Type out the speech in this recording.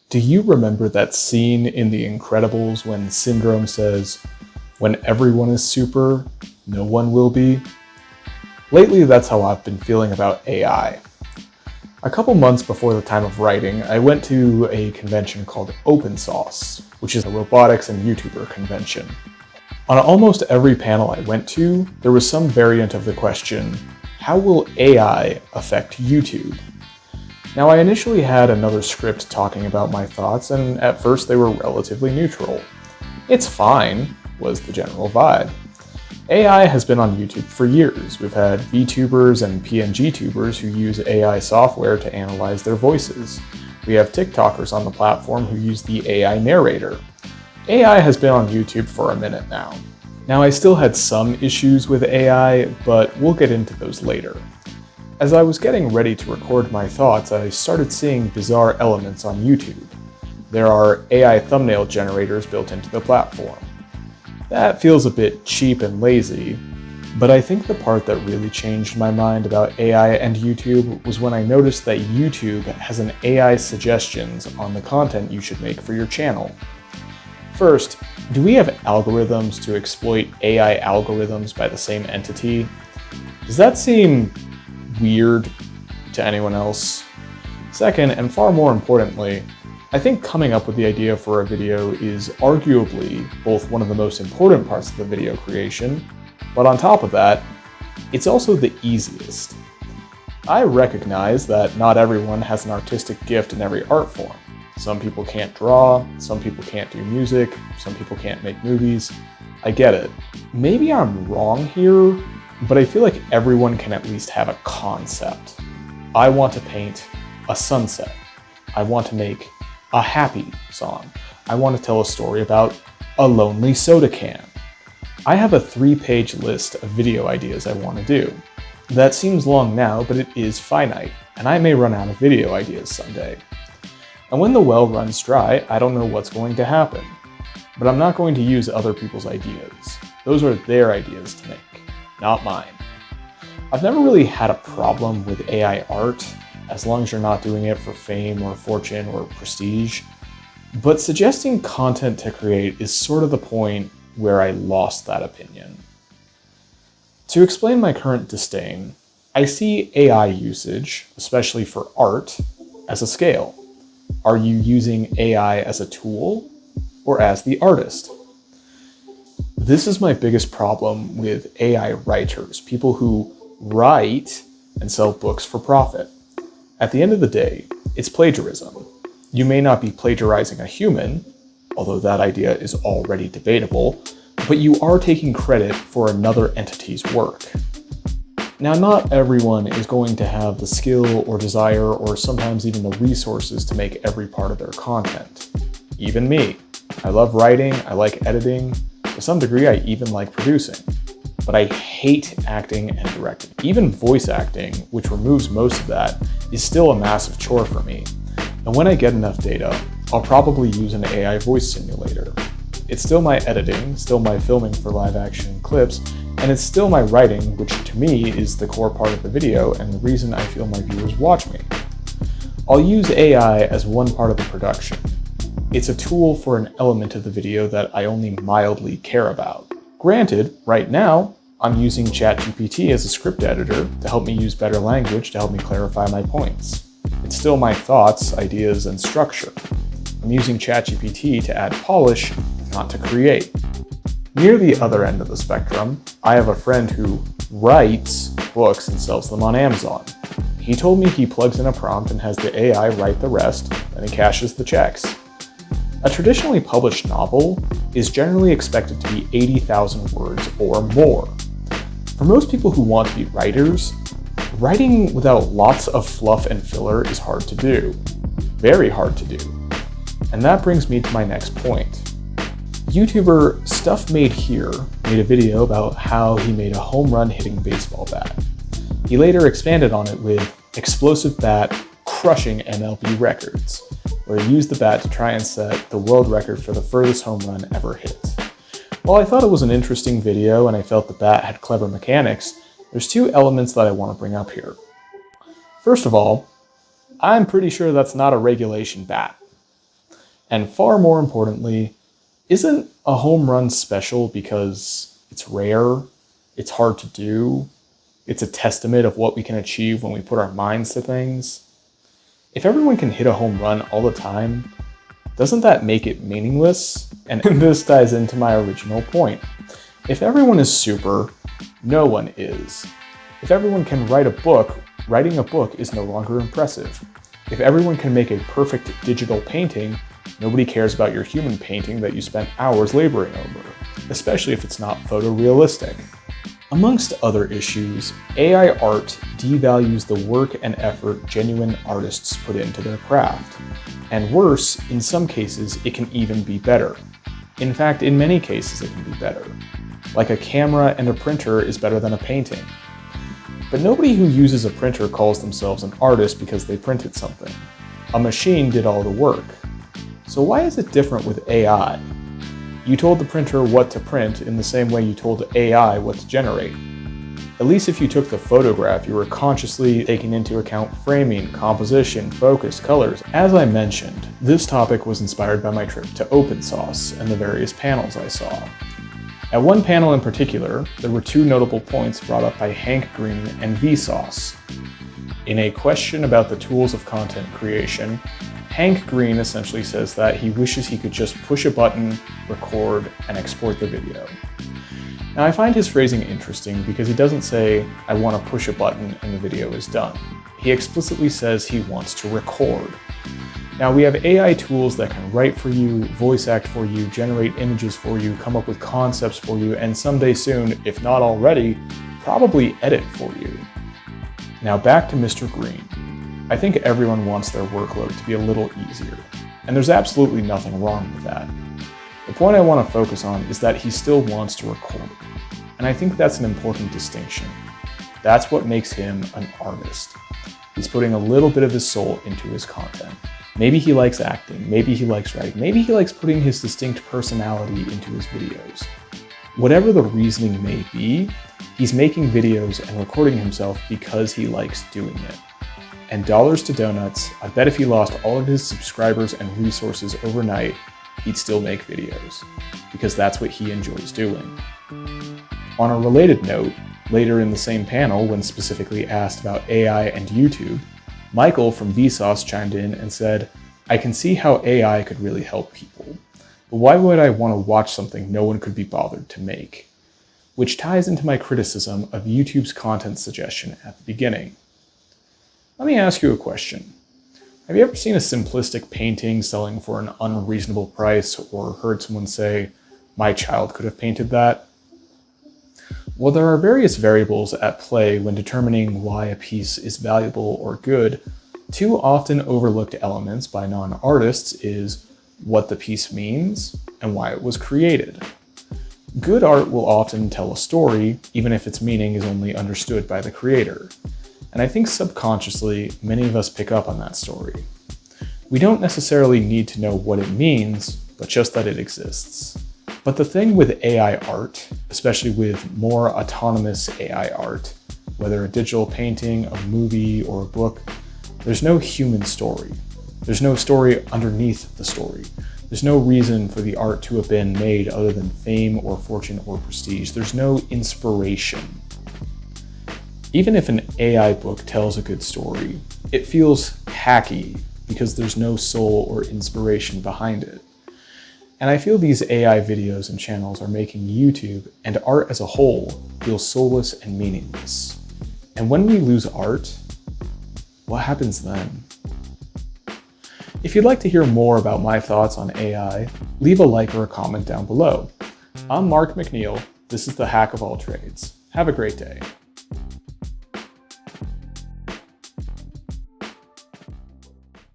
Do you remember that scene in The Incredibles when Syndrome says, "When everyone is super, no one will be"? Lately, that's how I've been feeling about AI. A couple months before the time of writing, I went to a convention called OpenSauce, which is a robotics and YouTuber convention. On almost every panel I went to, there was some variant of the question, how will AI affect YouTube? Now, I initially had another script talking about my thoughts, and at first they were relatively neutral. It's fine, was the general vibe. AI has been on YouTube for years. We've had VTubers and PNG tubers who use AI software to analyze their voices. We have TikTokers on the platform who use the AI narrator. AI has been on YouTube for a minute now. Now, I still had some issues with AI, but we'll get into those later. As I was getting ready to record my thoughts, I started seeing bizarre elements on YouTube. There are AI thumbnail generators built into the platform. That feels a bit cheap and lazy, but I think the part that really changed my mind about AI and YouTube was when I noticed that YouTube has an AI suggestions on the content you should make for your channel. First, do we have algorithms to exploit AI algorithms by the same entity? Does that seem weird to anyone else? Second, and far more importantly, I think coming up with the idea for a video is arguably both one of the most important parts of the video creation, but on top of that, it's also the easiest. I recognize that not everyone has an artistic gift in every art form. Some people can't draw, some people can't do music, some people can't make movies. I get it. Maybe I'm wrong here, but I feel like everyone can at least have a concept. I want to paint a sunset. I want to make a happy song. I want to tell a story about a lonely soda can. I have a 3-page list of video ideas I want to do. That seems long now, but it is finite, and I may run out of video ideas someday. And when the well runs dry, I don't know what's going to happen. But I'm not going to use other people's ideas. Those are their ideas to make, not mine. I've never really had a problem with AI art, as long as you're not doing it for fame or fortune or prestige. But suggesting content to create is sort of the point where I lost that opinion. To explain my current disdain, I see AI usage, especially for art, as a scale. Are you using AI as a tool or as the artist? This is my biggest problem with AI writers, people who write and sell books for profit. At the end of the day, it's plagiarism. You may not be plagiarizing a human, although that idea is already debatable, but you are taking credit for another entity's work. Now, not everyone is going to have the skill or desire or sometimes even the resources to make every part of their content. Even me. I love writing, I like editing, to some degree I even like producing. But I hate acting and directing. Even voice acting, which removes most of that, is still a massive chore for me. And when I get enough data, I'll probably use an AI voice simulator. It's still my editing, still my filming for live action clips, and it's still my writing, which to me is the core part of the video and the reason I feel my viewers watch me. I'll use AI as one part of the production. It's a tool for an element of the video that I only mildly care about. Granted, right now, I'm using ChatGPT as a script editor to help me use better language to help me clarify my points. It's still my thoughts, ideas, and structure. I'm using ChatGPT to add polish, not to create. Near the other end of the spectrum, I have a friend who writes books and sells them on Amazon. He told me he plugs in a prompt and has the AI write the rest, and he cashes the checks. A traditionally published novel is generally expected to be 80,000 words or more. For most people who want to be writers, writing without lots of fluff and filler is hard to do. Very hard to do. And that brings me to my next point. YouTuber Stuff Made Here made a video about how he made a home run hitting baseball bat. He later expanded on it with explosive bat crushing MLB records, where he used the bat to try and set the world record for the furthest home run ever hit. While I thought it was an interesting video and I felt the bat had clever mechanics, there's two elements that I want to bring up here. First of all, I'm pretty sure that's not a regulation bat. And far more importantly, isn't a home run special because it's rare, it's hard to do, it's a testament of what we can achieve when we put our minds to things? If everyone can hit a home run all the time, doesn't that make it meaningless? And this ties into my original point. If everyone is super, no one is. If everyone can write a book, writing a book is no longer impressive. If everyone can make a perfect digital painting, nobody cares about your human painting that you spent hours laboring over, especially if it's not photorealistic. Amongst other issues, AI art devalues the work and effort genuine artists put into their craft. And worse, in some cases, it can even be better. In fact, in many cases, it can be better. Like a camera and a printer is better than a painting. But nobody who uses a printer calls themselves an artist because they printed something. A machine did all the work. So why is it different with AI? You told the printer what to print in the same way you told AI what to generate. At least if you took the photograph, you were consciously taking into account framing, composition, focus, colors. As I mentioned, this topic was inspired by my trip to OpenSauce and the various panels I saw. At one panel in particular, there were two notable points brought up by Hank Green and Vsauce. In a question about the tools of content creation, Hank Green essentially says that he wishes he could just push a button, record, and export the video. Now I find his phrasing interesting because he doesn't say, I want to push a button and the video is done. He explicitly says he wants to record. Now we have AI tools that can write for you, voice act for you, generate images for you, come up with concepts for you, and someday soon, if not already, probably edit for you. Now back to Mr. Green. I think everyone wants their workload to be a little easier, and there's absolutely nothing wrong with that. The point I want to focus on is that he still wants to record, and I think that's an important distinction. That's what makes him an artist. He's putting a little bit of his soul into his content. Maybe he likes acting, maybe he likes writing, maybe he likes putting his distinct personality into his videos. Whatever the reasoning may be, he's making videos and recording himself because he likes doing it. And dollars to donuts, I bet if he lost all of his subscribers and resources overnight, he'd still make videos, because that's what he enjoys doing. On a related note, later in the same panel, when specifically asked about AI and YouTube, Michael from Vsauce chimed in and said, I can see how AI could really help people, but why would I want to watch something no one could be bothered to make? Which ties into my criticism of YouTube's content suggestion at the beginning. Let me ask you a question. Have you ever seen a simplistic painting selling for an unreasonable price or heard someone say, my child could have painted that? While there are various variables at play when determining why a piece is valuable or good, two often overlooked elements by non-artists is what the piece means and why it was created. Good art will often tell a story, even if its meaning is only understood by the creator. And I think subconsciously, many of us pick up on that story. We don't necessarily need to know what it means, but just that it exists. But the thing with AI art, especially with more autonomous AI art, whether a digital painting, a movie, or a book, there's no human story. There's no story underneath the story. There's no reason for the art to have been made other than fame or fortune or prestige. There's no inspiration. Even if an AI book tells a good story, it feels hacky because there's no soul or inspiration behind it. And I feel these AI videos and channels are making YouTube and art as a whole feel soulless and meaningless. And when we lose art, what happens then? If you'd like to hear more about my thoughts on AI, leave a like or a comment down below. I'm Mark McNeil. This is the Hack of All Trades. Have a great day.